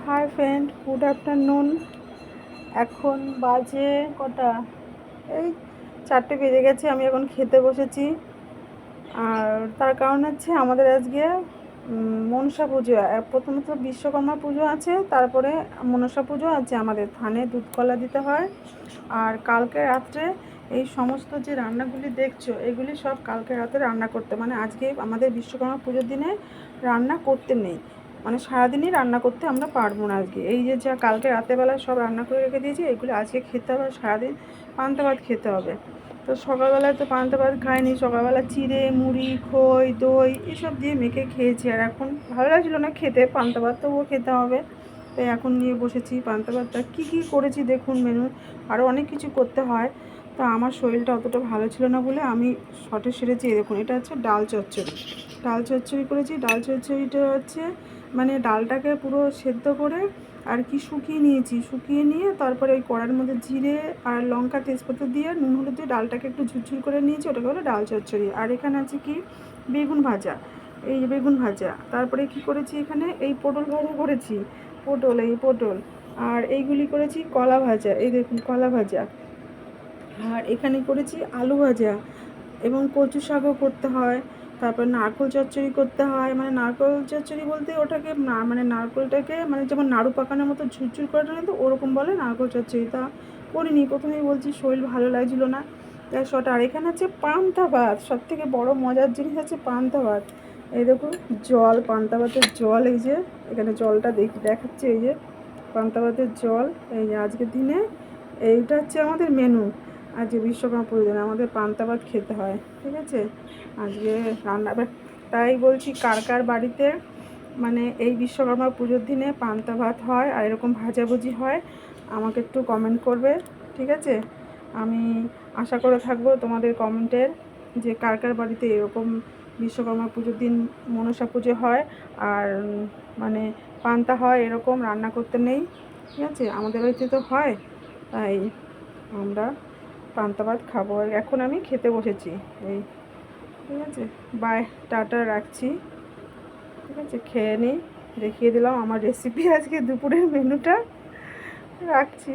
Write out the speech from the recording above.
Hi friend, good afternoon. এখন বাজে কটা? এই 4টে বেজে গেছে। আমি এখন খেতে বসেছি। আর তার কারণ হচ্ছে আমাদের আজকে মনসা পুজো। প্রথমত বিশ্বকর্মা পুজো আছে, তারপরে মনসা পুজো আছে। আমাদের থানে দুধ কলা দিতে হয়। আর কালকে রাত্রে এই সমস্ত যে রান্নাগুলি দেখছো, এগুলি সব কালকে রাতে রান্না করতে, মানে আজকে আমাদের বিশ্বকর্মা পুজোর দিনে রান্না করতে নেই, মানে সারাদিনই রান্না করতে আমরা পারবো না আজকে। এই যে যা কালকে রাতেরবেলা সব রান্না করে রেখে দিয়েছি, এগুলো আজকে খেতে হবে। সারাদিন পান্তা ভাত খেতে হবে। তো সকালবেলায় তো পান্তা ভাত খাইনি। সকালবেলা চিড়ে মুড়ি খই দই এসব দিয়ে মেখে খেয়েছি। আর এখন ভালো লাগছিলো না খেতে পান্তা ভাত, তবুও খেতে হবে। তাই এখন নিয়ে বসেছি পান্তা ভাতটা। কী কী করেছি দেখুন মেনু। আরও অনেক কিছু করতে হয়। তো আমার শরীরটা অতটা ভালো ছিল না বলে আমি শর্টে সেরেছি। দেখুন, এটা হচ্ছে ডাল চচ্চড়ি। ডাল চচ্চড়ি করেছি। ডাল চচ্চড়িটা হচ্ছে মানে ডালটাকে পুরো সেদ্ধ করে আর কি শুকিয়ে নিয়েছি। শুকিয়ে নিয়ে তারপরে ওই কড়ার মধ্যে জিরে আর লঙ্কা তেজপাতা দিয়ে নুন হলুদ দিয়ে ডালটাকে একটু ঝুরঝুর করে নিয়েছি। ওটাকে হলো ডাল চচ্চড়ি। আর এখানে আছে কি বেগুন ভাজা। এই যে বেগুন ভাজা। তারপরে কি করেছি, এখানে এই পটল ভাজা করেছি। পটল আর এইগুলি করেছি কলা ভাজা। এই দেখুন কলা ভাজা। আর এখানে করেছি আলু ভাজা এবং কচু শাকও করতে হয়। তারপর নারকেল চচ্চড়ি করতে হয়। মানে নারকেল চচ্চড়ি বলতে ওটাকে না, মানে নারকেলটাকে মানে যেমন নাড়ু পাকানোর মতো ঝুরঝুর করে না, তো ওরকম বলে নারকেল চচ্চড়ি। তা করিনি, প্রথমেই বলছি শরীর ভালো লাগছিল না, তাই শর্ট। আর এখানে হচ্ছে পান্তা ভাত। সব থেকে বড়ো মজার জিনিস হচ্ছে পান্তা ভাত। এই দেখুন জল, পান্তা ভাতের জল। এই যে এখানে জলটা দেখাচ্ছে, এই যে পান্তা ভাতের জল। এই যে আজকের দিনে এইটা হচ্ছে আমাদের মেনু। আজকে বিশ্বকর্মা পুজোর দিনে আমাদের পান্তা ভাত খেতে হয়, ঠিক আছে। আজকে রান্না, তাই বলছি কার কার বাড়িতে মানে এই বিশ্বকর্মা পুজোর দিনে পান্তা ভাত হয় আর এরকম ভাজাভুজি হয়, আমাকে একটু কমেন্ট করবে, ঠিক আছে। আমি আশা করে থাকবো তোমাদের কমেন্টের, যে কার কার বাড়িতে এরকম বিশ্বকর্মা পুজোর দিন মনসা পুজো হয় আর মানে পান্তা হয়, এরকম রান্না করতে নেই, ঠিক আছে। আমাদের বাড়িতে তো হয়, তাই আমরা পান্তা ভাত খাবো। এখন আমি খেতে বসেছি। এই, ঠিক আছে। বাই, টাটা, রাখছি। ঠিক আছে, খেয়ে নিই। দেখিয়ে দিলাম আমার রেসিপি আজকে দুপুরের মেনুটা। রাখছি।